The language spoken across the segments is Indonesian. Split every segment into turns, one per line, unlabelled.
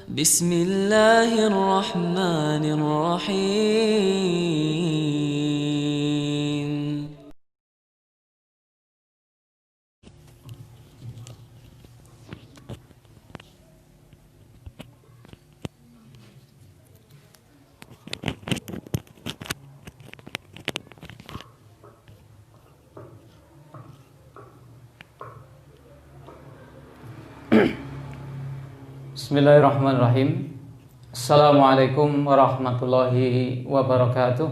بسم الله الرحمن الرحيم.
Bismillahirrahmanirrahim. Assalamualaikum warahmatullahi wabarakatuh.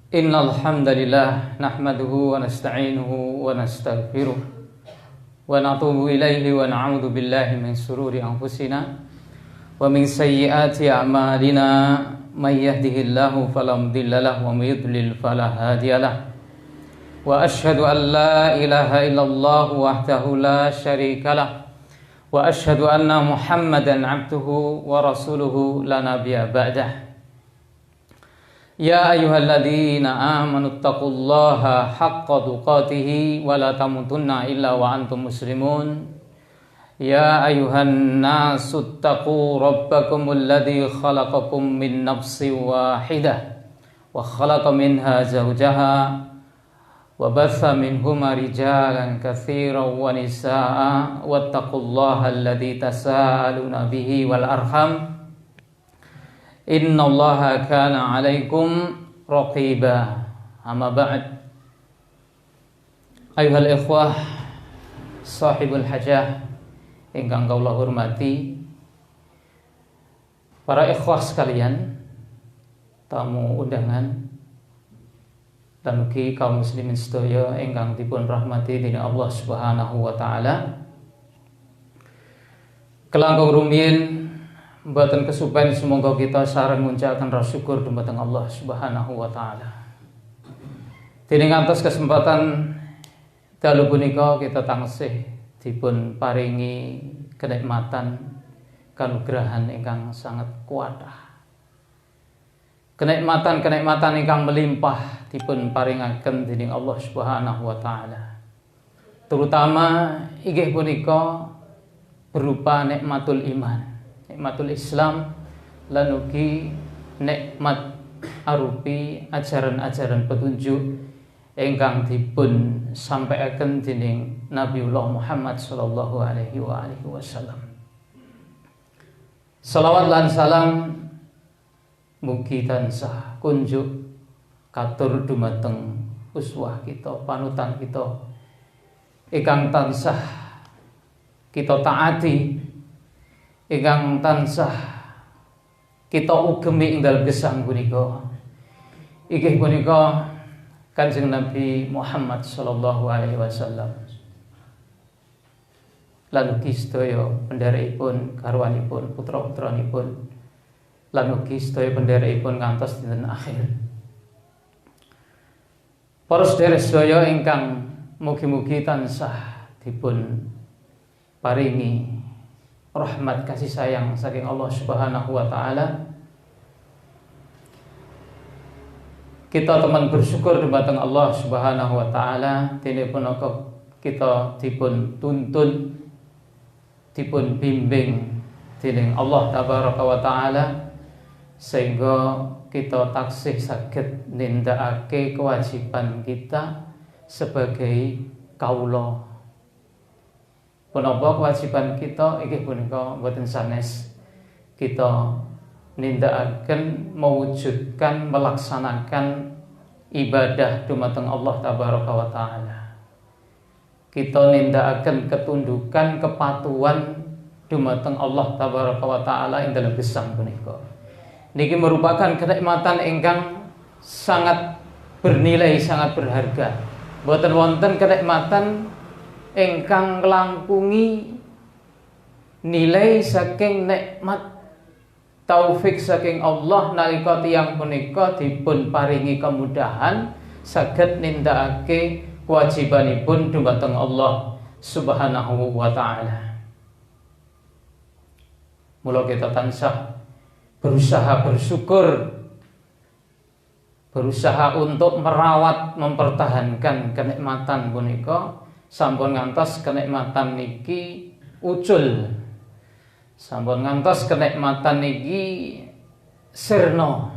Innal hamdalillah nahmaduhu wa nasta'inuhu wa nastaghfiruh wa natubu ilaihi wa na'udzu billahi min shururi anfusina wa min sayyiati a'malina may yahdihillahu fala mudilla lahu wa may yudlil fala hadiyalah. Wa asyhadu an la ilaha illallah wahdahu la syarikalah wa asyhadu anna Muhammadan abduhu wa rasuluhu la nabiyya ba'dah. Ya ayyuhalladzina amanu taqullaha haqqa tuqatih wa la tamutunna illa wa antum muslimun. Ya ayyuhan nasu taqu rabbakumul ladzi khalaqakum min nafsin wahidah wa khalaqa minha zawjaha wa batha minhuma rijalan katsiran wa nisaa wattaqullaha alladzi tasaaluna bihi wal arham innallaha kana 'alaikum raqiba. Amma ba'd. Ayuhal ikhwah sahibul hajah ingkang kula hormati, para ikhwah sekalian, tamu undangan dan ugi kaum muslimin sedaya ingkang dipun rahmati dening Allah Subhanahu wa taala. Kelangkung rumiyin mboten kesupen semoga kita sareng ngucapken rasa syukur dumateng Allah Subhanahu wa taala. Dening ngantos kesempatan dalu punika kita tangsih dipun paringi kenikmatan kanugrahan ingkang sangat kuatah. Kenikmatan-kenikmatan ingkang melimpah dipun paringaken dening Allah Subhanahu wa taala. Terutama inggih punika berupa nikmatul iman, nikmatul Islam, lan ugi nikmat arupi ajaran-ajaran petunjuk ingkang dipun sampaikan dening Nabiullah Muhammad sallallahu alaihi wasallam. Salawat lan salam mugi tansah kunjuk katur dumateng uswah kita, panutan kita ingkang tansah kita taati, ingkang tansah kita ugemi ing dalem gesang punika. Inggih punika Kanjeng Nabi Muhammad sallallahu alaihi wasallam. Lan ugi sedaya pendherekaipun, garwanipun, putra-putranipun, lan ugi sedaya pendherekaipun ngantos dinten akhir. Para sedherek sedaya ingkang mugi-mugi tansah dipun paringi rahmat kasih sayang saking Allah Subhanahu wa taala. Kita teman bersyukur dumateng Allah Subhanahu wa taala dene punaka kita dipun tuntun, dipun bimbing dening Allah tabaraka wa taala sehingga kita taksih saged nindakake kewajiban kita sebagai kaula. Punapa kewajiban kita inggih punika boten sanes kita nindakaken, mewujudkan, melaksanakan ibadah dumateng Allah tabaraka wa taala. Kita nindakaken ketundukan, kepatuhan dumateng Allah tabaraka wa taala ing dalem gesang punika. Niki merupakan kenikmatan ingkang sangat bernilai, sangat berharga. Boten wonten kenikmatan ingkang nglangkungi nilai saking nikmat taufik saking Allah nalika tiyang punika dipun paringi kemudahan saged nindakake kewajibanipun dumateng Allah Subhanahu wa taala. Mula kita tansah berusaha bersyukur, berusaha untuk merawat, mempertahankan kenikmatan punika sampun ngantos kenikmatan niki ucul sampun ngantos kenikmatan niki sirna.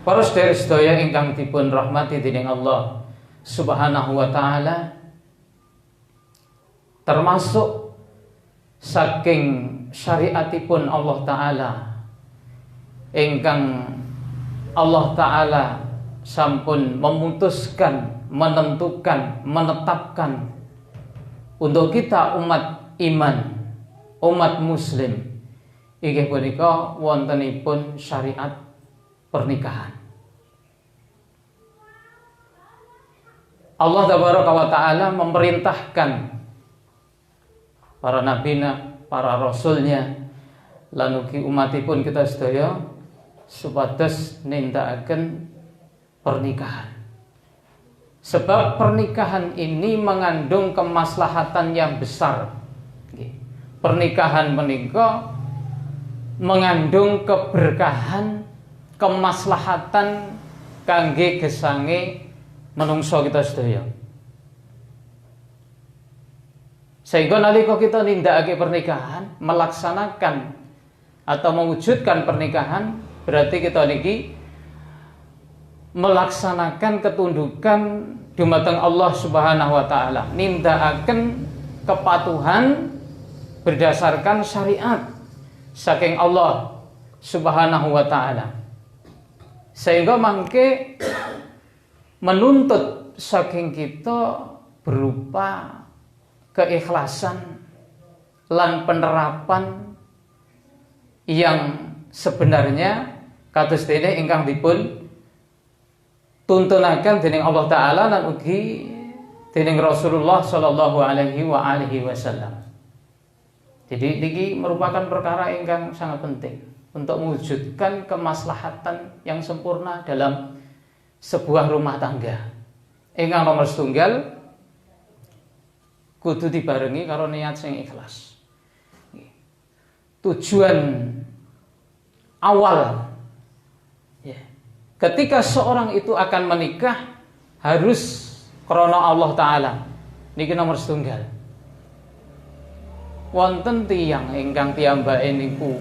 Para sedherek ingkang dipun rahmati dening Allah Subhanahu wa taala, termasuk saking syariatipun Allah taala ingkang Allah taala sampun memutuskan, menentukan, menetapkan untuk kita umat iman, umat muslim, inggih punika wontenipun syariat pernikahan. Allah tabaraka wa taala memerintahkan para nabina, para rasulnya, lan ugi umatipun kita sedaya supados nindakaken pernikahan. Sebab pernikahan ini mengandung kemaslahatan yang besar. Pernikahan menika mengandung keberkahan, kemaslahatan kangge gesange menungso kita sedaya. Sehingga nalika kita nindakake pernikahan, melaksanakan atau mewujudkan pernikahan, berarti kita niki melaksanakan ketundukan dumateng Allah Subhanahu wa taala, nindakaken kepatuhan berdasarkan syariat saking Allah Subhanahu wa taala. Sehingga mangke menuntut saking kita berupa keikhlasan lan penerapan yang sebenarnya kados dene ingkang dipun tuntunaken dening Allah taala lan ugi dening Rasulullah sallallahu alaihi wasallam. Jadi niki merupakan perkara ingkang sangat penting untuk mewujudkan kemaslahatan yang sempurna dalam sebuah rumah tangga. Ingkang nomor setunggal kudu dibarengi karo niat sing ikhlas. Tujuan awal ya, ketika seorang itu akan menikah harus krana Allah taala. Niki nomor setunggal. Wonten tiyang ingkang piyambake niku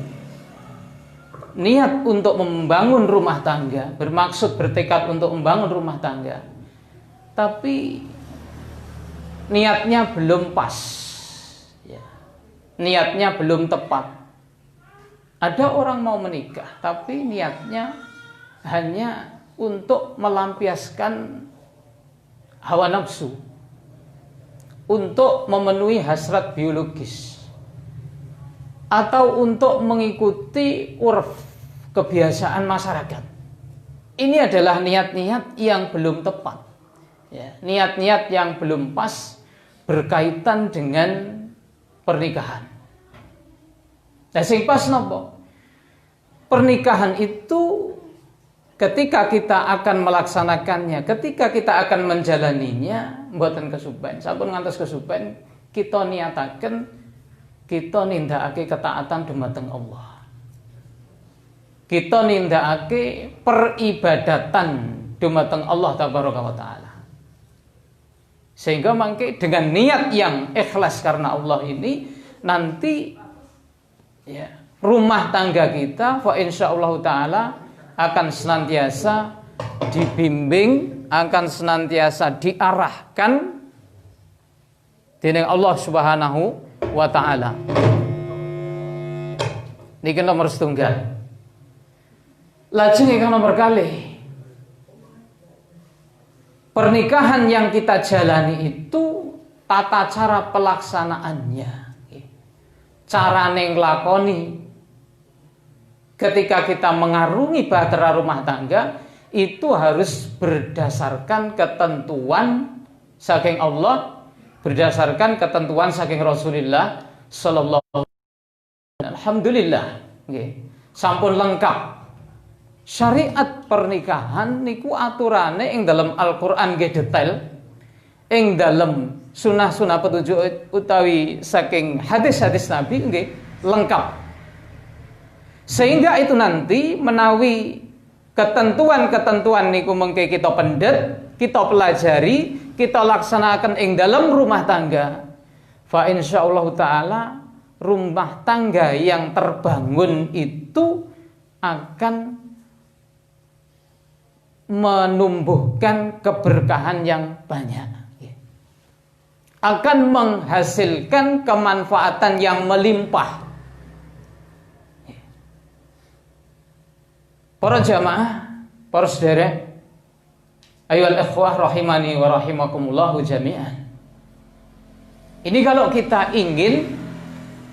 niat untuk membangun rumah tangga, bermaksud bertekad untuk membangun rumah tangga, tapi niatnya belum pas ya. Niatnya belum tepat. Ada orang mau menikah tapi niatnya hanya untuk melampiaskan hawa nafsu, untuk memenuhi hasrat biologis, atau untuk mengikuti urf kebiasaan masyarakat. Ini adalah niat-niat yang belum tepat ya, niat-niat yang belum pas berkaitan dengan pernikahan. Nah sing pas napa? Pernikahan itu ketika kita akan melaksanakannya, ketika kita akan menjalaninya, mboten kesupen, sampun ngantos kesupen kita niataken kita nindakake ketaatan dumateng Allah. Kita nindakake peribadatan dumateng Allah tabaraka wa taala. Sehingga mangke dengan niat yang ikhlas karena Allah ini nanti ya, rumah tangga kita fa insyaallah taala akan senantiasa dibimbing, akan senantiasa diarahkan dening Allah Subhanahu wa taala. Niki nomor setunggal. Lajeng ingkang nomor kalih, pernikahan yang kita jalani itu tata cara pelaksanaannya, carane nglakoni ketika kita mengarungi bahtera rumah tangga itu harus berdasarkan ketentuan saking Allah, berdasarkan ketentuan saking Rasulullah sallallahu alaihi wasallam. Alhamdulillah nggih, sampun lengkap. Syariat pernikahan niku aturane ing dalam Al-Qur'an nggih detail, ing dalam sunah-sunah petunjuk utawi saking hadis-hadis Nabi nggih lengkap. Sehingga itu nanti menawi ketentuan-ketentuan niku mengke kita pendet, kita pelajari, kita laksanakan ing dalam rumah tangga. Fa insyaallah taala rumah tangga yang terbangun itu akan menumbuhkan keberkahan yang banyak, akan menghasilkan kemanfaatan yang melimpah. Para jamaah, para saudara, ayyuhal ikhwah rahimani wa rahimakumullahu jami'an. Ini kalau kita ingin,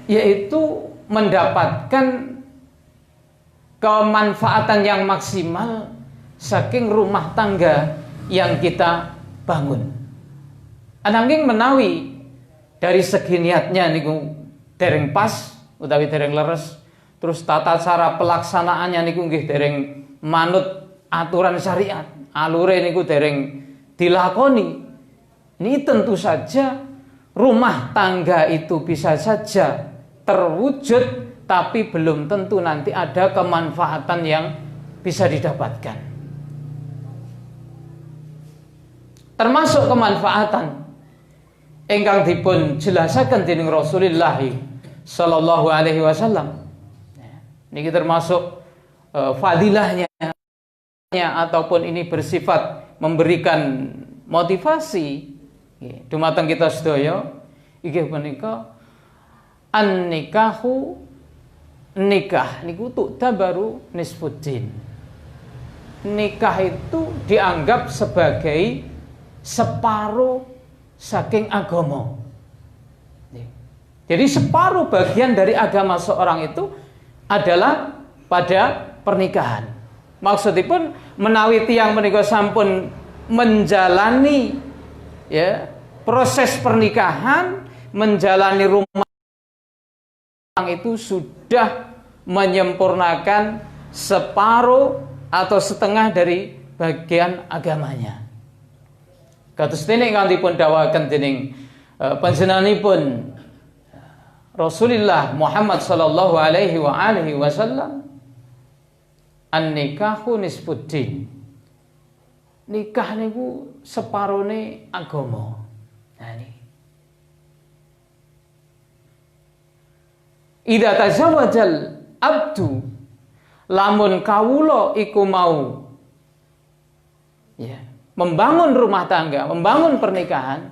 yaitu mendapatkan kemanfaatan yang maksimal saking rumah tangga yang kita bangun. Ananging menawi dari segi niatnya niku dereng pas utawi dereng leres, terus tata cara pelaksanaannya niku nggih dereng manut aturan syariat, alure niku dereng dilakoni. Ini tentu saja rumah tangga itu bisa saja terwujud, tapi belum tentu nanti ada kemanfaatan yang bisa didapatkan. Termasuk kemanfaatan ingkang dipun jelasaken dening Rasulullah sallallahu alaihi wasallam. Niki termasuk fadilahnya ataupun ini bersifat memberikan motivasi dumateng kita sedaya inggih punika an-nikahu, nikah niku baru nisfuddin. Nikah itu dianggap sebagai separuh saking agama. Jadi separuh bagian dari agama seorang itu adalah pada pernikahan. Maksudipun menawi tiyang menika sampun menjalani proses pernikahan, menjalani rumah itu sudah menyempurnakan separuh atau setengah dari bagian agamanya. Kados dene ingkang dipun dawuhaken dening panjenenganipun Rasulullah Muhammad sallallahu alaihi wa alihi wasallam, an-nikahu nisfuddin. Nikah niku separone agama. Nah ini. Idza tazawwajal abdu, lamun kawula iku mau membangun rumah tangga, membangun pernikahan,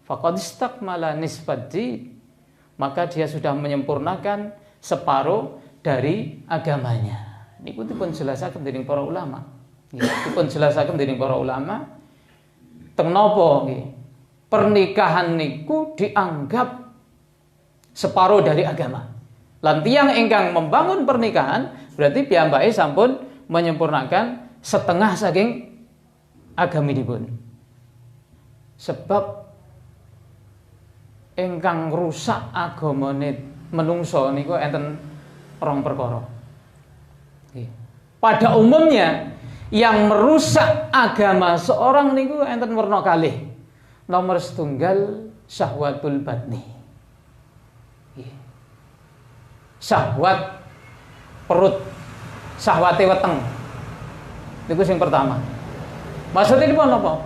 faqad istakmala nisfaddin, maka dia sudah menyempurnakan separuh dari agamanya. Niku dipun jelasaken dening para ulama. Dipun jelasaken dening para ulama teng napa nggih? Pernikahan niku dianggap separuh dari agama. Lan tiyang ingkang membangun pernikahan berarti piyambake sampun menyempurnakan setengah saking agaminipun. Sebab ingkang rusak agamane menungso niku enten rong perkara. Pada umumnya yang merusak agama seorang niku enten werna kalih. Nomor setunggal syahwatul batni. Syahwat perut, syahwate weteng. Niku sing pertama. Maksudnya ini apa?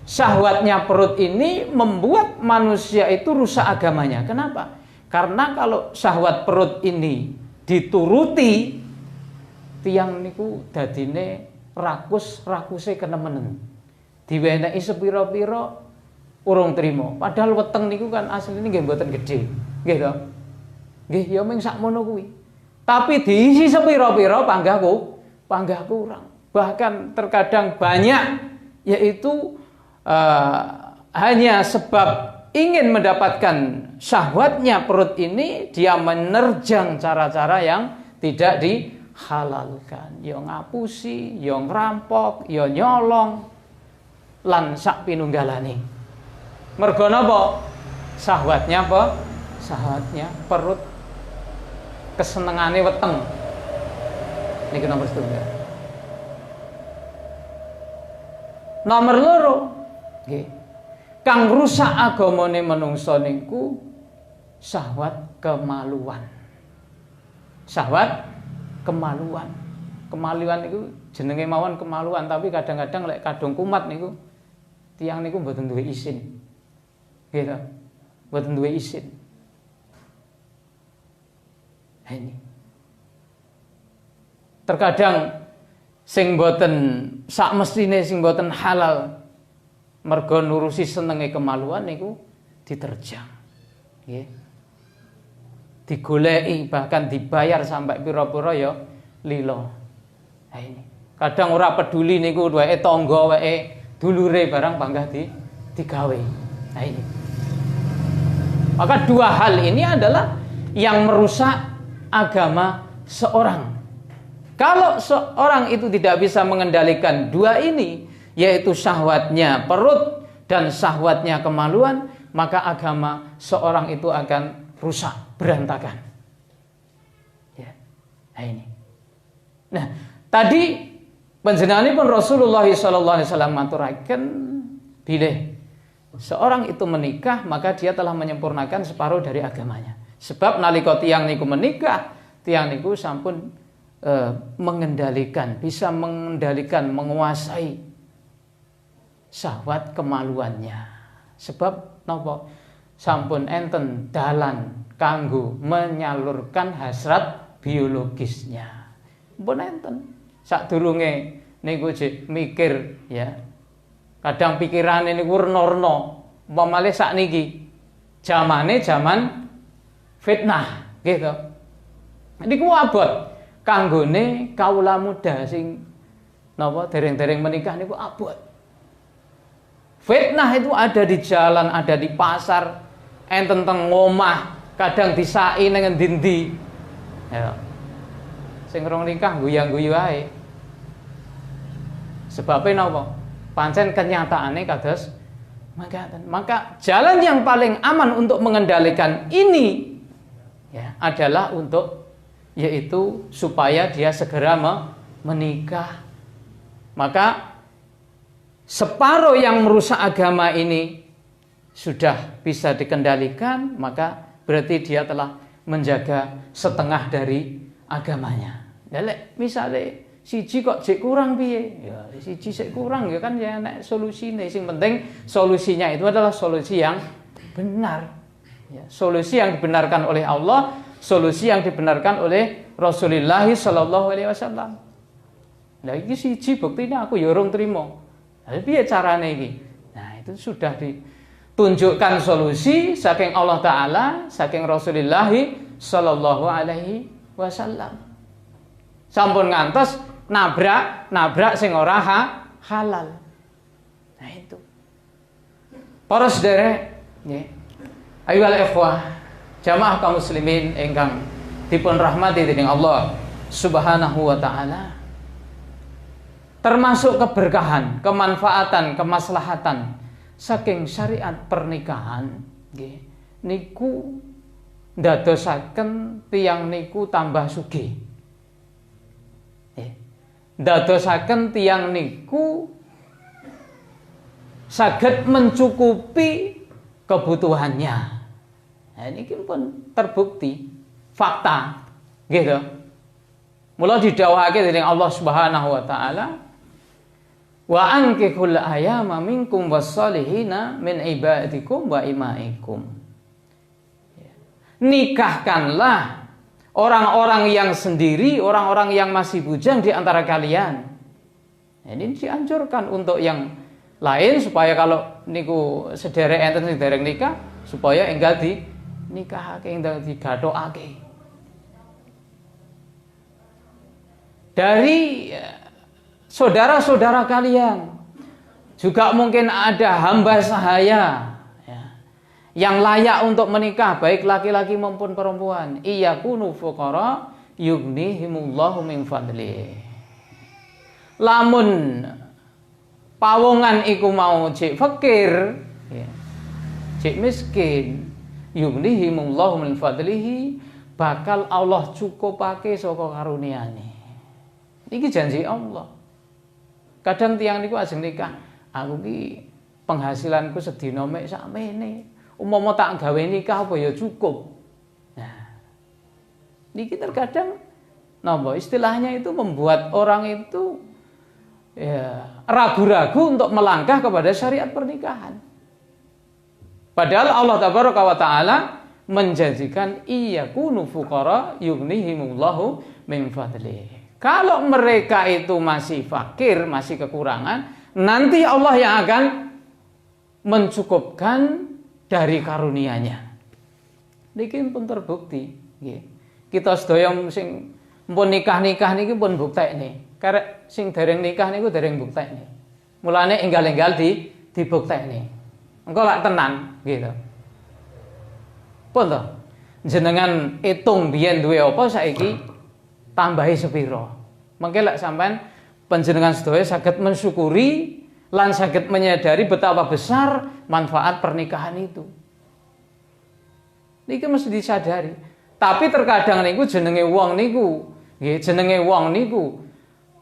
Syahwatnya perut ini membuat manusia itu rusak agamanya. Kenapa? Karena kalau syahwat perut ini dituruti, tiang niku dadine rakuse kenemenen. Diwenehi sepira-pira urung trima. Padahal weteng niku kan asline nggih mboten gedhe. Nggih to? Nggih ya mung sakmono kuwi. Tapi diisi sepira-pira panggah kurang. Bahkan terkadang banyak, yaitu hanya sebab ingin mendapatkan syahwatnya perut ini, dia menerjang cara-cara yang tidak dihalalkan. Ya ngapusi, ya ngerampok, ya nyolong, lan sak pinunggalane. Mergo napa? Syahwatnya apa? Syahwatnya perut, kesenengane weteng. Niki nomor 1. Nomor 2, nggih. Kang rusak agamane manungsa niku syahwat kemaluan. Syahwat kemaluan. Kemaluan niku jenenge mawon kemaluan, tapi kadang-kadang lek kadung kumat niku tiyang niku mboten duwe isin. Nggih to? Mboten duwe isin. Ini. Terkadang sing boten sak mestine sing boten halal mergo nurusi senenge kemaluan niku diterjang. Nggih. Digoleki bahkan dibayar sampai pira-pira ya lila. Nah ini. Kadang ora peduli niku wae tangga wae dulure barang panggah digawe. Nah ini. Maka dua hal ini adalah yang merusak agama seorang. Kalau seorang itu tidak bisa mengendalikan dua ini, yaitu syahwatnya perut dan syahwatnya kemaluan, maka agama seorang itu akan rusak, berantakan. Ya. Nah ini. Nah, tadi panjenenganipun Rasulullah sallallahu alaihi wasallam maturaken bilih seorang itu menikah, maka dia telah menyempurnakan separuh dari agamanya. Sebab nalika tiyang niku menikah, tiyang niku sampun mengendalikan, bisa mengendalikan, menguasai syahwat kemaluannya. Sebab napa? Sampun enten dalan kanggo menyalurkan hasrat biologisnya. Mpun enten. Sadurunge niku jek mikir ya. Kadang pikirane niku rena-rena. Umpamane sakniki jamane zaman fitnah, gitu. Niku abot kanggone kaula muda sing napa dereng-dereng menikah niku abot. Fitnah itu ada di jalan, ada di pasar, enten teng omah, kadang disai ning endi-endi. Ya. Sing rong nikah guyang-guyu ae. Sebabe napa? Pancen kenyataane kados mangkaten. Maka jalan yang paling aman untuk mengendalikan ini ya adalah untuk yaitu supaya dia segera menikah. Maka separuh yang merusak agama ini sudah bisa dikendalikan, maka berarti dia telah menjaga setengah dari agamanya. Ya lek misale siji kok jek kurang piye? Ya siji sik kurang ya kan ya nek solusine. Sing penting solusinya itu adalah solusi yang benar. Ya, solusi yang dibenarkan oleh Allah, solusi yang dibenarkan oleh Rasulullah sallallahu alaihi wasallam. Lah iki siji buktine aku ya urung trima. Lah piye carane iki? Nah, itu sudah ditunjukkan solusi saking Allah taala, saking Rasulullah sallallahu alaihi wasallam. Sampun ngantos nabrak sing ora halal. Nah itu. Para sedherek, nggih. Ayyuhal ikhwah, jamaah kaum muslimin ingkang dipun rahmati dening Allah Subhanahu wa taala. Termasuk keberkahan, kemanfaatan, kemaslahatan saking syariat pernikahan nggih niku ndadosaken tiyang niku tambah sugih. Ndadosaken tiyang niku saged mencukupi kebutuhannya. Nah, ini pun terbukti fakta, gitu. Mula didhawuhake dening Allah Subhanahu wa taala, wa ankihul ayama minkum wassalihina min ibadikum wa imaikum. Nikahkanlah orang-orang yang sendiri, orang-orang yang masih bujang di antara kalian. Ini dianjurkan untuk yang lain supaya kalau niku sederek enten sing dereng nikah supaya enggal dinikahake, enggal digathokake. Dari saudara-saudara kalian juga mungkin ada hamba sahaya ya, yang layak untuk menikah baik laki-laki maupun perempuan. Iyakunu fuqara yughnihimullahu min fadli. Lamun pawongan iku mau cek fakir ya, cek miskin, yughnihimullahu min fadlihi, bakal Allah cukupake saka karuniane. Iki janji Allah. Kadang tiang niku ajeng nikah, aku ki penghasilanku sedina mek sakmene. Umpama tak gawe nikah apa ya cukup. Nah, niki terkadang napa istilahnya itu membuat orang itu ya ragu-ragu untuk melangkah kepada syariat pernikahan. Padahal Allah tabaraka wa taala menjanjikan iyakunu fuqara yughnihimullahu min fadlih. Kalau mereka itu masih fakir, masih kekurangan, nanti Allah yang akan mencukupkan dari karunia-Nya. Niki pun terbukti, nggih. Kita sedaya sing pun nikah-nikah niki pun buktekne. Karek sing dereng nikah niku dereng buktekne. Mulane enggal-enggal dibuktekne. Engko lak tenan, gitu. Pun to, jenengan hitung biyen duwe apa saiki tambahi sepiro. Mengke lek sampean panjenengan sedaya saged mensyukuri lan saged menyadari betapa besar manfaat pernikahan itu. Niki mesti disadari. Tapi terkadang niku jenenge wong niku, nggih jenenge wong niku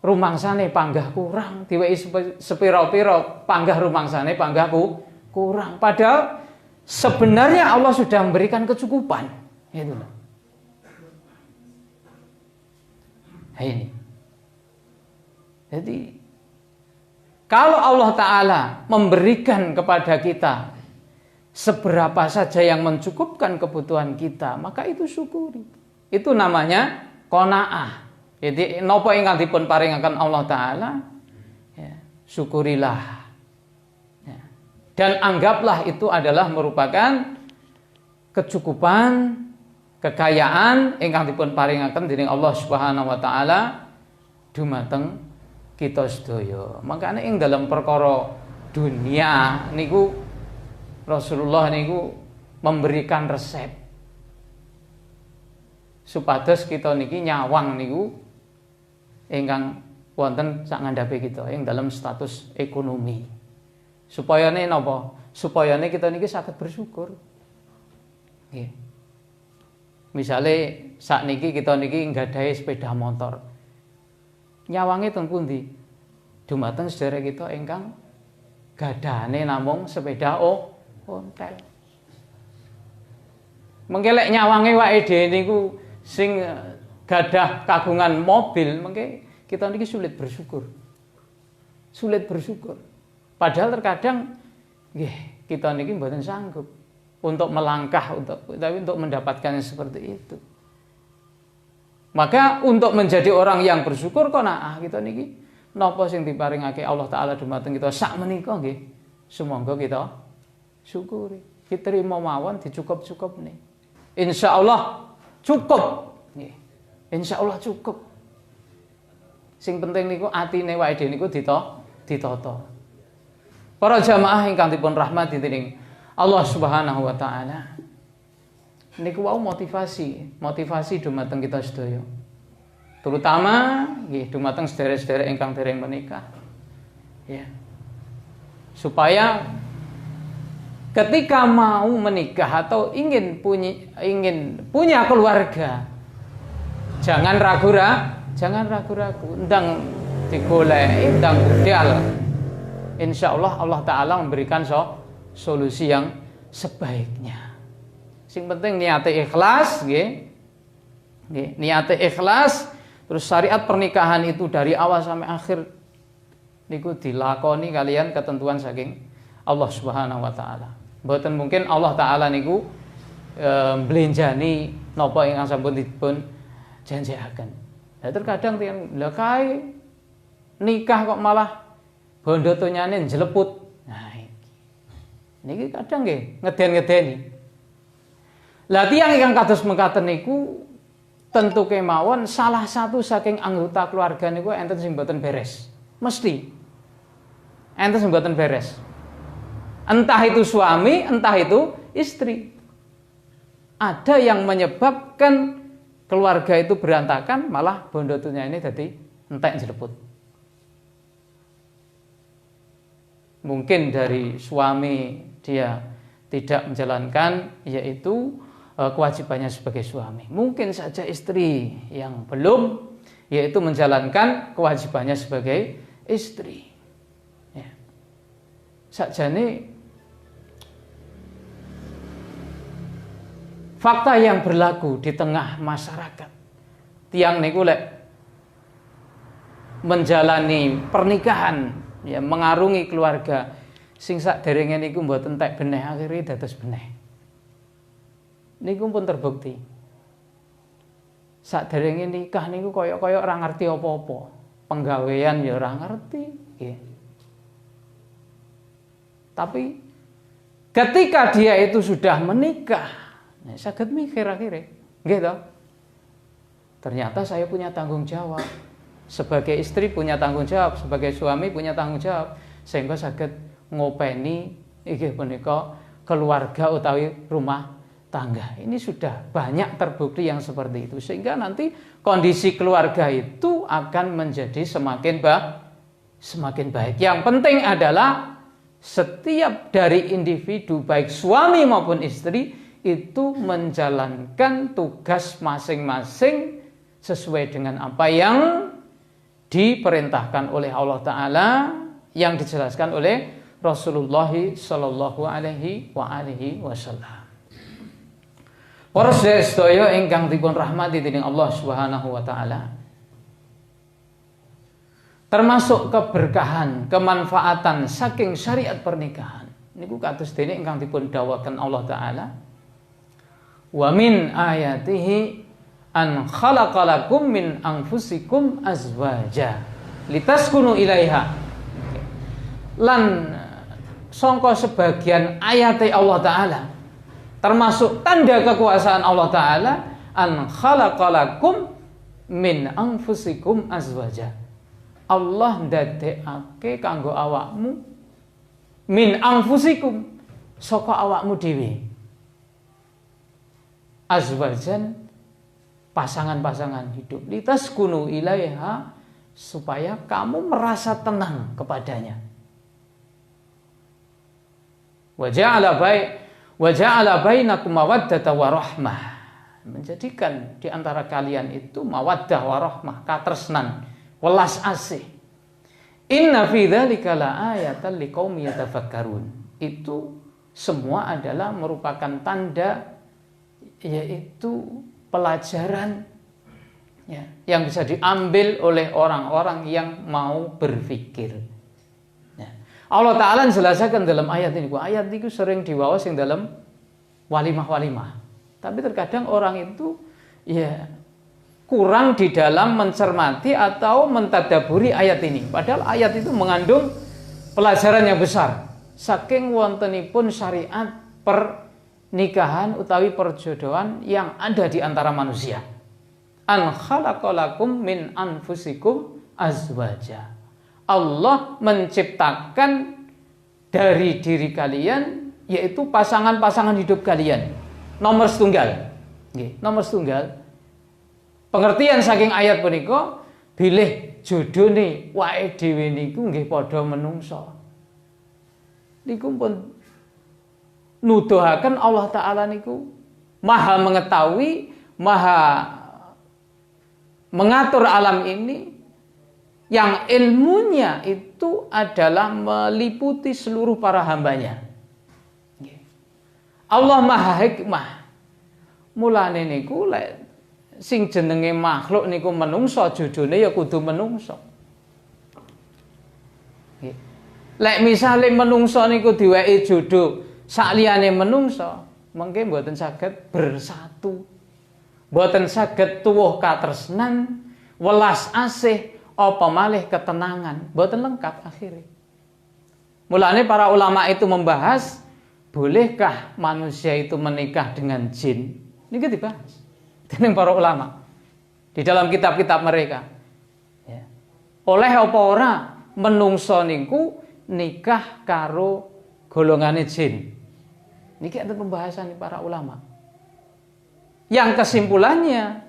rumangsane panggah kurang, diweki sepira-pira panggah rumangsane panggah kurang. Padahal sebenarnya Allah sudah memberikan kecukupan, gitu loh. Ini. Jadi kalau Allah Ta'ala memberikan kepada kita seberapa saja yang mencukupkan kebutuhan kita, maka itu syukuri. Itu namanya qanaah. Jadi napa ingkang dipun paringaken Allah Ta'ala, ya, syukurilah. Dan anggaplah itu adalah merupakan kecukupan, kekayaan ingkang dipun paringaken dening Allah Subhanahu wa taala dumateng kita sedaya. Makanya ing dalam perkara dunia niku Rasulullah niku memberikan resep supados kita niki nyawang niku ingkang wonten sak ngandhape kita ing dalam status ekonomi. Supayane napa? Supayane kita niki saged bersyukur. Nggih. Misale sakniki kita niki nggadahi sepeda motor. Nyawange teng pundi? Dumateng sedherek kita ingkang gadane namung sepeda ontel. Mengke lek nyawange wae dhewe niku sing gadah kagungan mobil, mengke kita niki sulit bersyukur. Sulit bersyukur. Padahal terkadang nggih kita niki mboten sanggup untuk melangkah tapi untuk mendapatkan yang seperti itu. Maka untuk menjadi orang yang bersyukur qanaah kita niki napa sing diparingake Allah Taala dumateng kita sak menika nggih sumangga kita syukuri. Diterima mawon dicukup-cukupne. Insyaallah cukup nggih. Insyaallah cukup. Sing penting niku atine wae dhewe niku ditata. Para jamaah ingkang dipun rahmati dening Allah Subhanahu wa taala. Niku wau motivasi dumateng kita sedaya. Terutama nggih dumateng sedherek-sedherek ingkang dereng menikah. Ya. Supaya ketika mau menikah atau ingin punya keluarga, jangan ragu-ragu, ndang digoleki, ndang budal. Insyaallah Allah Ta'ala memberikan solusi yang sebaiknya. Sing penting niate ikhlas, nggih. Niate ikhlas, terus syariat pernikahan itu dari awal sampai akhir niku dilakoni kalian ketentuan saking Allah Subhanahu wa taala. Mboten mungkin Allah Ta'ala niku mblenjani napa ingkang sampun dipun janjiaken. Lah terkadang tiyang lha kae nikah kok malah bondo tonyane njleput. Nah iki. Niki kadang nggih ngeden-ngedeni. Lah tiyang ingkang kados mekaten niku tentu kemawon salah satu saking anggota keluarga niku enten sing mboten beres. Mesti. Enten sing mboten beres. Entah itu suami, entah itu istri. Ada yang menyebabkan keluarga itu berantakan, malah bondo tonyane dadi entek njleput. Mungkin dari suami dia tidak menjalankan yaitu kewajibannya sebagai suami. Mungkin saja istri yang belum yaitu menjalankan kewajibannya sebagai istri. Ya. Sakjane fakta yang berlaku di tengah masyarakat. Tiang niku lek menjalani pernikahan ya mengarungi keluarga sing saderenge niku mboten entek beneh akhire dados beneh. niku pun terbukti. Saderenge nikah niku kaya-kaya ora ngerti apa-apa. Penggawean ya ora ngerti, nggih. Tapi ketika dia itu sudah menikah, saged mikir akhirnya, nggih toh? Ternyata saya punya tanggung jawab. Sebagai istri punya tanggung jawab, sebagai suami punya tanggung jawab, sehingga saged ngopeni inggih punika keluarga utawi rumah tangga. Ini sudah banyak terbukti yang seperti itu, sehingga nanti kondisi keluarga itu akan menjadi semakin baik. Yang penting adalah setiap dari individu baik suami maupun istri itu menjalankan tugas masing-masing sesuai dengan apa yang diperintahkan oleh Allah Ta'ala, yang dijelaskan oleh Rasulullah Sallallahu Alaihi Wasallam. Para sedaya ingkang dipun rahmati dening Allah Subhanahu wa taala. Termasuk keberkahan, kemanfaatan saking syariat pernikahan. Niku kados dene ingkang dipun dawuhaken Allah Taala. Wa min ayatihi an khalaqalakum min anfusikum azwaja litaskunu ilaiha. Lan sangka sebagian ayat Allah Taala, termasuk tanda kekuasaan Allah Ta'ala, an khalaqalakum min anfusikum azwaja. Allah ndadekake kanggo awakmu min anfusikum, saka awakmu dhewe, azwajan, pasangan-pasangan hidup, litaskunu ilaiha, supaya kamu merasa tenang kepadanya. Wa ja'ala bainakum mawaddata wa rahmah, menjadikan di antara kalian itu mawaddah wa rahmah, katresnan, welas asih. Inna fi dzalika laayatan liqaumin yatafakkarun. Itu semua adalah merupakan tanda, yaitu pelajaran ya, yang bisa diambil oleh orang-orang yang mau berpikir. Allah Ta'ala menjelaskan dalam ayat ini. Ayat ini sering diwaos yang dalam walimah-walimah. Tapi terkadang orang itu ya kurang di dalam mencermati atau mentadaburi ayat ini. Padahal ayat itu mengandung pelajaran yang besar. Saking wontenipun syariat pernikahan utawi perjodohan yang ada di antara manusia. An khalaqalakum min anfusikum azwaja. Allah menciptakan dari diri kalian, yaitu pasangan-pasangan hidup kalian. Nomor setunggal. Nomor setunggal. Pengertian saking ayat punika, bilih jodone wae dhewe niku nggih padha menungso. Niku pun nuduhaken Allah Ta'ala niku maha mengetahui, maha mengatur alam ini, yang ilmunya itu adalah meliputi seluruh para hambanya. Allah maha hikmah. Mulane niku lek sing jenenge makhluk niku menungso, jodone ya kudu menungso. Lek misale menungso niku diwehi jodoh sakliyane menungso, mengke mboten saged bersatu. Mboten saged tuwuh katresnan, welas asih, apa malih ketenangan, mboten lengkap akhirnya. Mulane para ulama itu membahas, bolehkah manusia itu menikah dengan jin? Ini dibahas dening para ulama di dalam kitab-kitab mereka. Ya. Oleh apa ora menungso niku nikah karo golongane jin? Niki ada pembahasan para ulama. Yang kesimpulannya,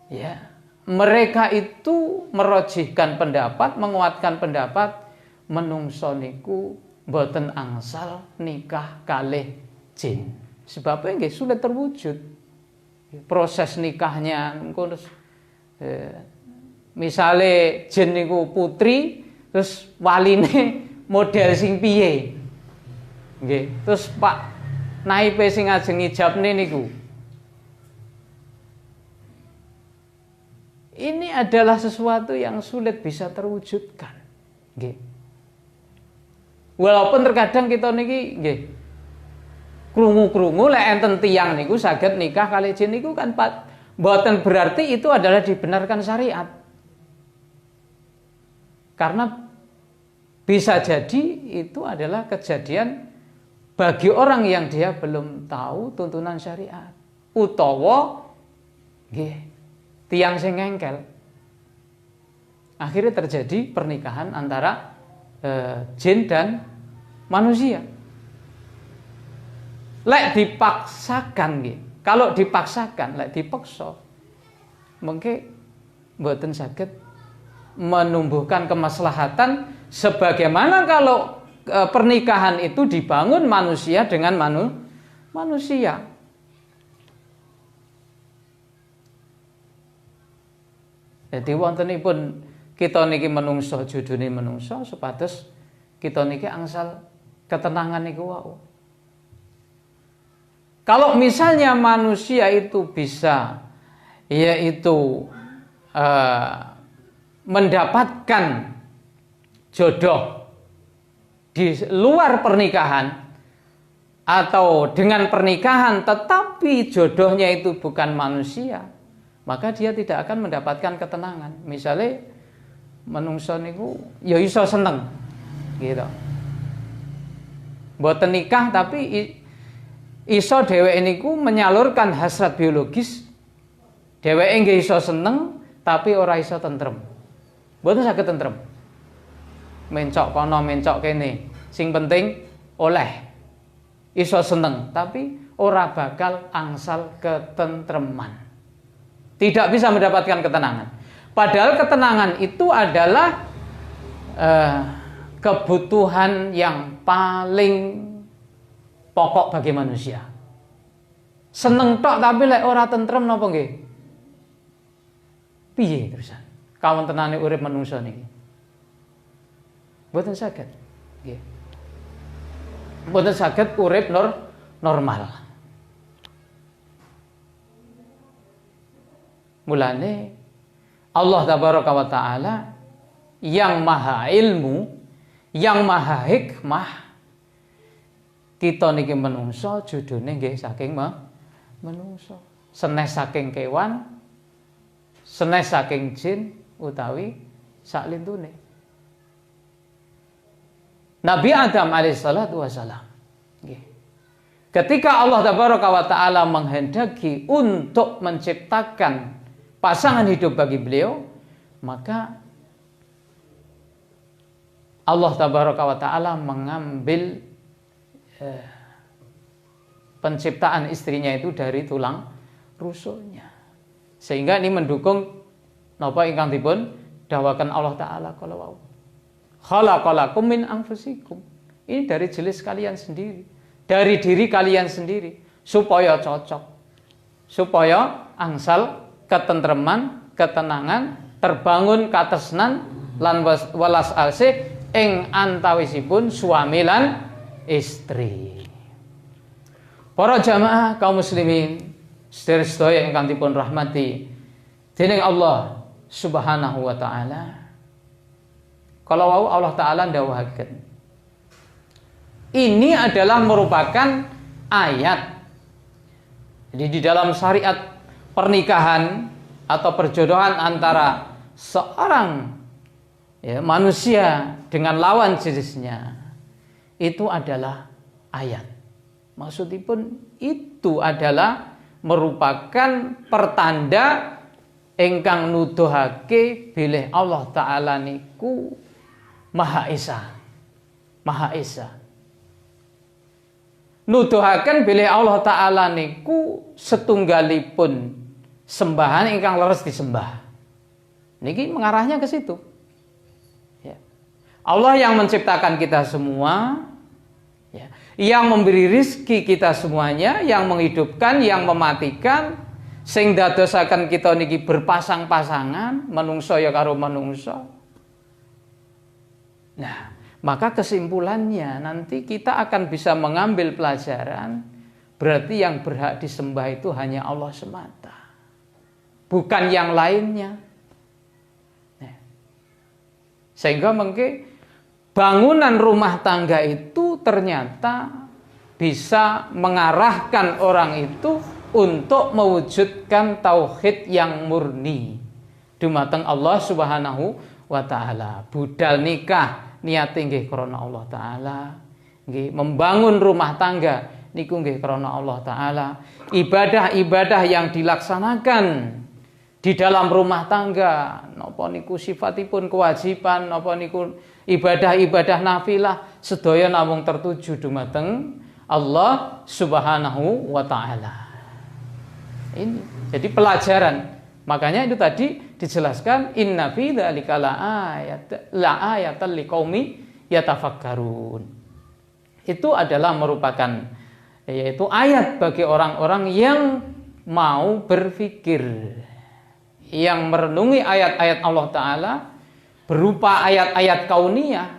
ya, mereka itu merojihkan pendapat, menguatkan pendapat menungso niku mboten angsal nikah kalih jin. Sebabnya nggih sulit terwujud. Proses nikahnya misale jin niku putri, terus waline model sing piye? Nggih, terus Pak naipe sing ajeng ngijabne niku. Ini adalah sesuatu yang sulit bisa terwujudkan. Nggih. Walaupun terkadang kita niki nggih krungu-krungu lek enten tiyang niku saged nikah kali jin niku kan mboten berarti itu adalah dibenarkan syariat. Karena bisa jadi itu adalah kejadian bagi orang yang dia belum tahu tuntunan syariat, utawa nggih tiyang sing ngengkel. Akhirnya terjadi pernikahan antara jin dan manusia. Lek dipaksakan nggih. Kalau dipaksakan, lek dipaksa mungkin mboten saged menumbuhkan kemaslahatan sebagaimana kalau pernikahan itu dibangun manusia dengan manusia. Jadi wontenipun kita niki menungso judune menungso supados kita niki angsal ketenangan niku wau. Kalau misalnya manusia itu bisa yaitu mendapatkan jodoh di luar pernikahan atau dengan pernikahan tetapi jodohnya itu bukan manusia, maka dia tidak akan mendapatkan ketenangan. Misalnya menungso niku ya iso seneng gitu. Mboten nikah tapi iso dheweke niku menyalurkan hasrat biologis. Dheweke nggih iso seneng tapi ora iso tentrem. Mboten saged tentrem. Mencok kono mencok kene. Sing penting oleh iso seneng tapi ora bakal angsal ketentreman. Tidak bisa mendapatkan ketenangan. Padahal ketenangan itu adalah kebutuhan yang paling pokok bagi manusia. Seneng tok tapi lek ora tentrem napa nggih? Piye terusan? Kawontenane urip manungsa niki. Mboten saged. Nggih. Mboten saged urip normal. Mulane Allah tabaraka wa taala yang maha ilmu, yang maha hikmah, kita niki menungso judune nggih saking menungso. Senes saking kewan, senes saking jin utawi saklintune. Nabi Adam alaihissalatu wassalam nggih. Ketika Allah tabaraka wa taala menghendaki untuk menciptakan pasangan hidup bagi beliau, maka Allah tabaraka wa taala mengambil penciptaan istrinya itu dari tulang rusuknya. Sehingga ini mendukung napa ingkang dipun dawakan Allah taala kalau wau. Khalaqalakum min anfusikum. Ini dari jenis kalian sendiri, dari diri kalian sendiri supaya cocok. Supaya angsal ketentreman, ketenangan, terbangun katresnan lan welas asih ing antawisipun suami lan istri. Para jamaah kaum muslimin sedherek ingkang dipun rahmati dening Allah Subhanahu wa taala. Kalau Allah taala ndawuhaken ini adalah merupakan ayat. Jadi di dalam syariat pernikahan atau perjodohan antara seorang manusia dengan lawan jenisnya itu adalah ayat. Maksudipun itu adalah merupakan pertanda ingkang nuduhake bilih Allah taala niku Maha Esa. Maha Esa. Nuduhaken bilih Allah taala niku setunggalipun sembahan ingkang leres disembah. Niki mengarahnya ke situ. Ya. Allah yang menciptakan kita semua, ya, yang memberi rizki kita semuanya, yang menghidupkan, yang mematikan, sing dadosaken kita niki berpasang-pasangan, manungsa ya karo manungsa. Nah, maka kesimpulannya nanti kita akan bisa mengambil pelajaran, berarti yang berhak disembah itu hanya Allah semata, bukan yang lainnya. Nah, sehingga mungkin bangunan rumah tangga itu ternyata bisa mengarahkan orang itu untuk mewujudkan tauhid yang murni dumateng Allah Subhanahu wa taala. Budal nikah niate nggih krana Allah taala, nggih membangun rumah tangga niku nggih krana Allah taala. Ibadah-ibadah yang dilaksanakan di dalam rumah tangga napa niku sifatipun kewajiban, napa niku ibadah-ibadah nafilah sedaya namung tertuju dumateng Allah Subhanahu wa taala. Ini jadi pelajaran. Makanya itu tadi dijelaskan inna fi dzalika laayatan liqaumi yatafakkarun. Itu adalah merupakan yaitu ayat bagi orang-orang yang mau berpikir, yang merenungi ayat-ayat Allah taala berupa ayat-ayat kauniyah,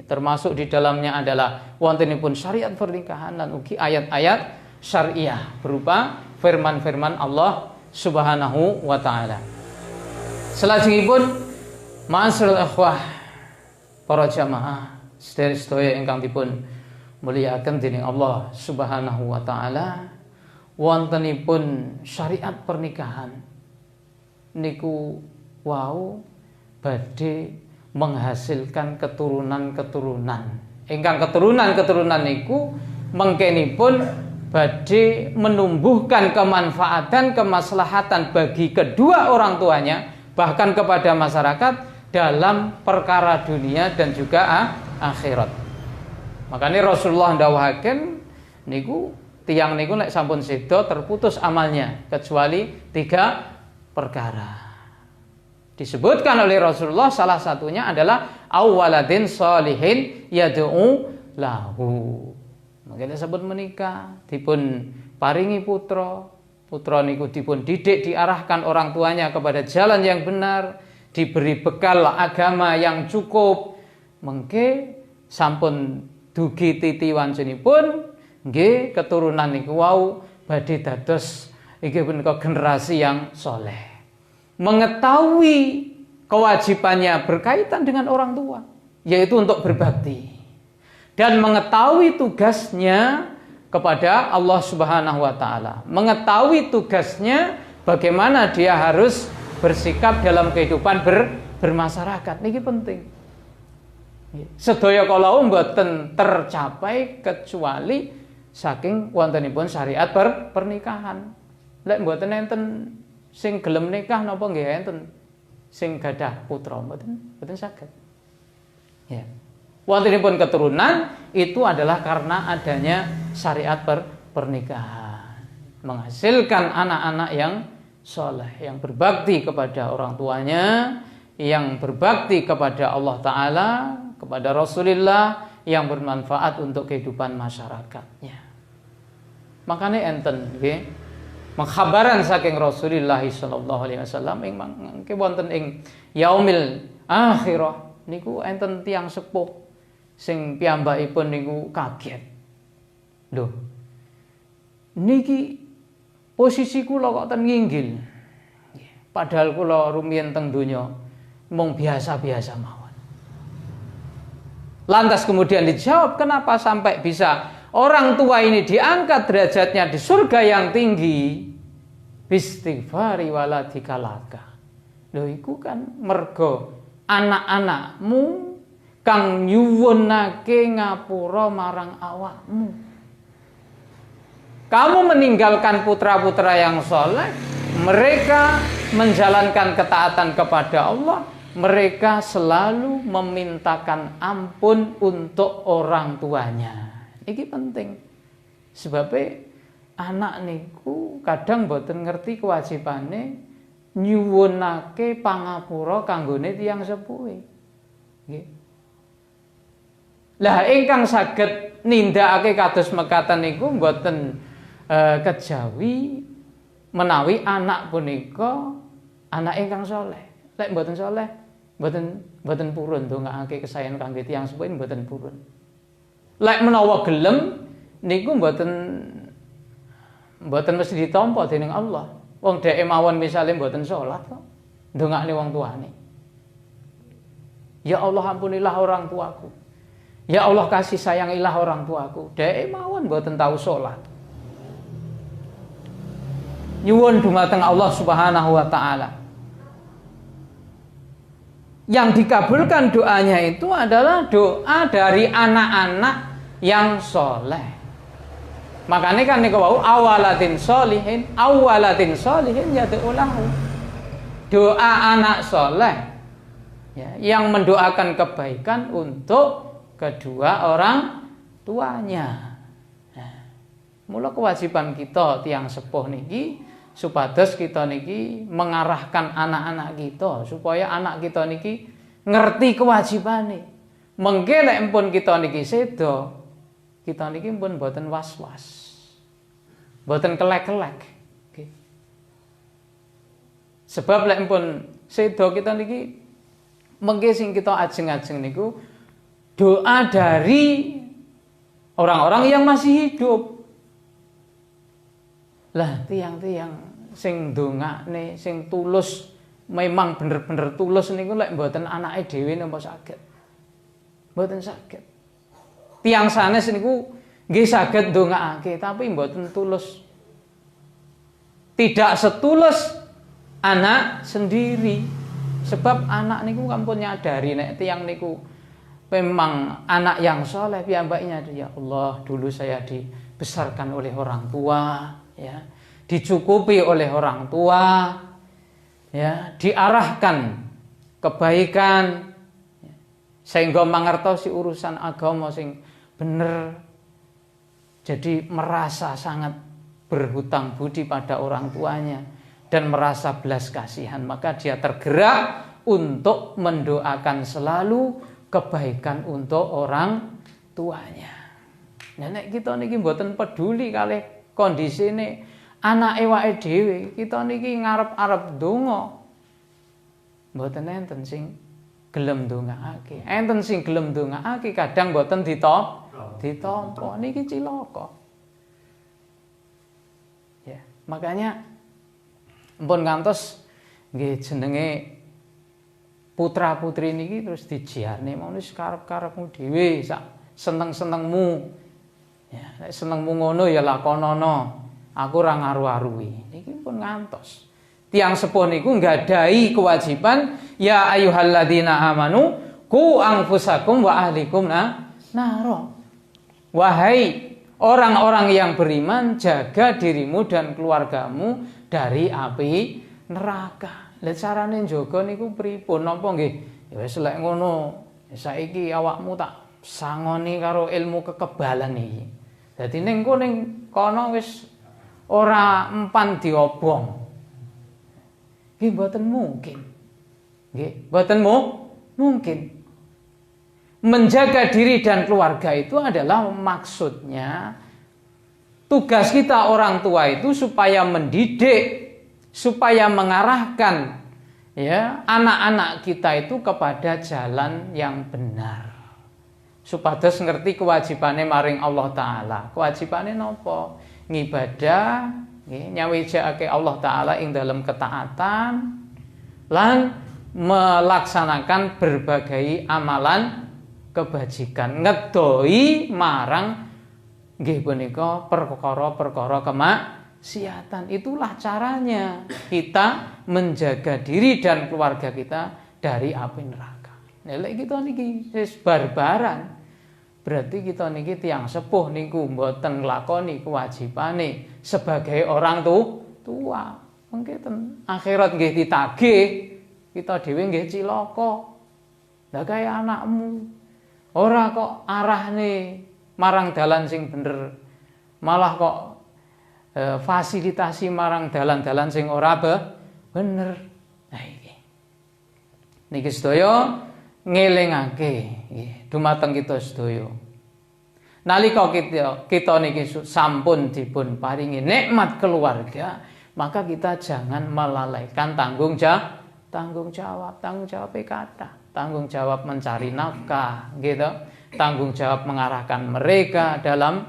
termasuk di dalamnya adalah wontenipun syariat pernikahan lan ugi ayat-ayat syariah berupa firman-firman Allah Subhanahu wa taala. Salajengipun ma'asyiral ikhwah para jamaah sedherek ingkang dipun mulyakaken dening Allah Subhanahu wa taala, wontenipun syariat pernikahan niku wau badhe menghasilkan keturunan-keturunan. Ingkang keturunan-keturunan niku mengkenipun badhe menumbuhkan kemanfaatan, kemaslahatan bagi kedua orang tuanya, bahkan kepada masyarakat dalam perkara dunia dan juga akhirat. Makanya Rasulullah ndawuhaken niku tiyang niku nek sampun sedo terputus amalnya kecuali 3 perkara. Disebutkan oleh Rasulullah salah satunya adalah awwaladin sholihin yad'u lahu. Makanya disebut menikah, dipun paringi putra, putra niku dipun didik, diarahkan orang tuanya kepada jalan yang benar, diberi bekal agama yang cukup, mengke sampun dugi titi wancinipun nggih keturunan niku wau badhe dados inggih punika generasi yang soleh. Mengetahui kewajibannya berkaitan dengan orang tua, yaitu untuk berbakti, dan mengetahui tugasnya kepada Allah Subhanahu wa taala, mengetahui tugasnya bagaimana dia harus bersikap dalam kehidupan bermasyarakat. Niki penting. Sedaya kala mboten tercapai kecuali saking wontenipun syariat pernikahan. Lek mboten enten sing gelem nikah napa nggih enten sing gadah putra mboten saged. Ya. Wontenipun keturunan itu adalah karena adanya syariat pernikahan, menghasilkan anak-anak yang soleh, yang berbakti kepada orang tuanya, yang berbakti kepada Allah taala, kepada Rasulullah, yang bermanfaat untuk kehidupan masyarakatnya. Makanya enten nggih mengkhabaran saking Rasulullah sallallahu alaihi wasallam ing mangke wonten ing yaumil akhirah niku enten tiyang sepuh sing piyambakipun niku kaget. Lho. Niki posisi kula kok ten nginggil. Padahal kula rumiyin teng donya mung biasa-biasa mawon. Lantas kemudian dijawab, kenapa sampai bisa orang tua ini diangkat derajatnya di surga yang tinggi? Bistighfari waladika laka. Lho iku kan mergo anak-anakmu kang nyuwunake ngapura marang awakmu. Kamu meninggalkan putra-putra yang soleh, mereka menjalankan ketaatan kepada Allah, mereka selalu memintakan ampun untuk orang tuanya. Ini penting. Sebabnya anak niku kadang mboten ngerti kewajibane nyuwunake pangapura kanggone tiyang sepuhe. Nggih. Lah ingkang saged nindakake kados mekaten niku mboten kejawi menawi anak punika anak ingkang saleh. Lek mboten saleh, mboten purun ndongaake kesayan kangge tiyang sepuh mboten purun. Lek menawa gelem niku mboten mesti ditampa dening Allah. Wong dheke mawon misale mboten salat kok ndongakne wong tuane. Ya Allah ampunilah orang tuaku Ya Allah kasih sayangilah orang tuaku. Dhek mawon mboten tau salat. Nyuwun dumateng Allah Subhanahu wa taala. Yang dikabulkan doanya itu adalah doa dari anak-anak yang soleh. Makanya kan niku wau awalatin solihin yad'ulahu. Doa anak soleh ya, yang mendoakan kebaikan untuk kedua orang tuanya. Nah, mula kewajiban kita tiang sepuh niki supados kita niki mengarahkan anak-anak kita supaya anak kita niki ngerti kewajibane. Mengke lek pun kita niki sedo, kita niki pun mboten was-was. Mboten kelek-kelek. Okay. Sebab lek pun sedo kita niki mengke sing kita ajeng-ajeng niku doa dari orang-orang yang masih hidup. Lah tiang-tiang sing ndongakne sing tulus memang bener-bener tulus niku lek mboten anake dhewe napa saged. Mboten saged. Tiang sanes niku nggih saged ndongakake tapi mboten tulus. Tidak setulus anak sendiri. Sebab anak niku kampun nyadari nek tiang niku memang anak yang soleh piyambaknya, ya Allah dulu saya dibesarkan oleh orang tua, ya, dicukupi oleh orang tua, ya, diarahkan kebaikan, ya, sehingga mangertosi urusan agama sing bener, jadi merasa sangat berhutang budi pada orang tuanya dan merasa belas kasihan, maka dia tergerak untuk mendoakan selalu kebaikan untuk orang tuanya. Nenek kita niki mboten peduli kalih kondisine anake wae dhewe, kita niki ngarep-arep donga. Mboten enten sing gelem ndongaake. Enten sing gelem ndongaake kadang mboten ditampa. Niki cilaka. Ya, makanya mpun ngantos nggih jenenge putra putri niki terus dijiarne mau wis karep-karepmu dhewe sak seneng-senengmu. Ya, nek senengmu ngono ya lakonono. Aku ora ngaru-arui. Niki pun ngantos. Tiang sepuh niku nggadahi kewajiban ya ayyuhalladzina amanu qu anfusakum wa ahlikum naro. Wahai orang-orang yang beriman, jaga dirimu dan keluargamu dari api neraka. Lah carane njaga niku pripun napa nggih? Ya wis lek ngono, saiki awakmu tak sangoni karo ilmu kekebalan iki. Dadi ning kono wis ora empan diobong. Nggih mboten mungkin. Nggih, mboten mungkin. Menjaga diri dan keluarga itu adalah maksudnya tugas kita orang tua itu supaya mendidik, supaya mengarahkan ya anak-anak kita itu kepada jalan yang benar. Supados ngerti kewajibane maring Allah taala. Kewajibane napa? Ngibadah, nggih, nyawijake Allah taala ing dalam ketaatan lan melaksanakan berbagai amalan kebajikan, ngedoi marang nggih punika perkara-perkara kemaksiatan. Itulah caranya kita menjaga diri dan keluarga kita dari api neraka. Nek kita niki wis barbaran, berarti kita niki tiyang sepuh niku mboten nglakoni kewajibane sebagai orang tua. Mengke ten akhirat nggih ditagih, kita dhewe nggih cilaka. Lah kaya anakmu ora kok arahne marang dalan sing bener, malah kok fasilitasi marang dalan-dalan sing ora bener. Nah iki. Niki sedaya ngelingake nggih dumateng kita sedaya. Nalika kita niki sampun dipun paringi nikmat keluarga, maka kita jangan melalaikan tanggung jawab kata. Tanggung jawab mencari nafkah, gitu. Tanggung jawab mengarahkan mereka dalam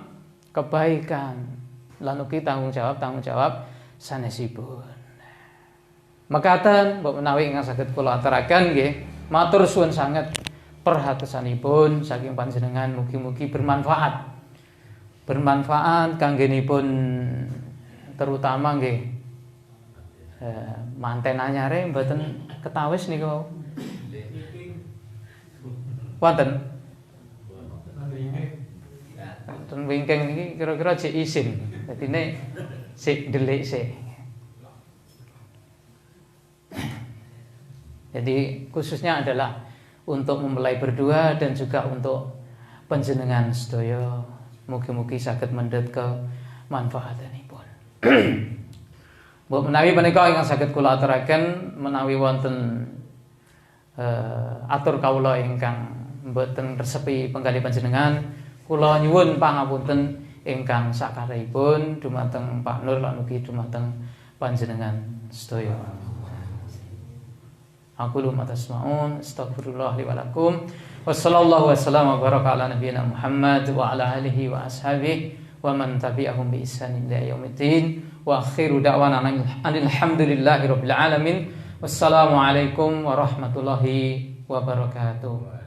kebaikan. Lalu kita tanggung jawab sanesipun. Mekaten mbok menawi ingkang saged kula aturaken nggih, matur suwun sanget perhatosanipun saking panjenengan mugi-mugi bermanfaat kanggenipun terutama nggih manten anyare mboten ketawis niku wonten wingking niki kira-kira jek isin dadine sik delik sik. Jadi khususnya adalah untuk memulai berdua dan juga untuk panjenengan sedaya mugi-mugi saged mendhet ke manfaatanipun. Mbok menawi menika ingkang saged kula aturaken menawi wonten atur kawula ingkang mboten resepi penggalih panjenengan, kula nyuwun pangapunten ingkang sakarehipun dumateng Pak Nur lan ugi dumateng panjenengan sedaya. Aku lu matasmaun astaghfirullah li wa lakum wa sallallahu wasallam wa baraka ala nabiyyina Muhammad wa ala alihi wa ashabihi wa man tabi'ahum bi ihsan ila yaumiddin wa akhiru da'wana alhamdulillahi rabbil alamin wassalamu alaikum warahmatullahi wabarakatuh.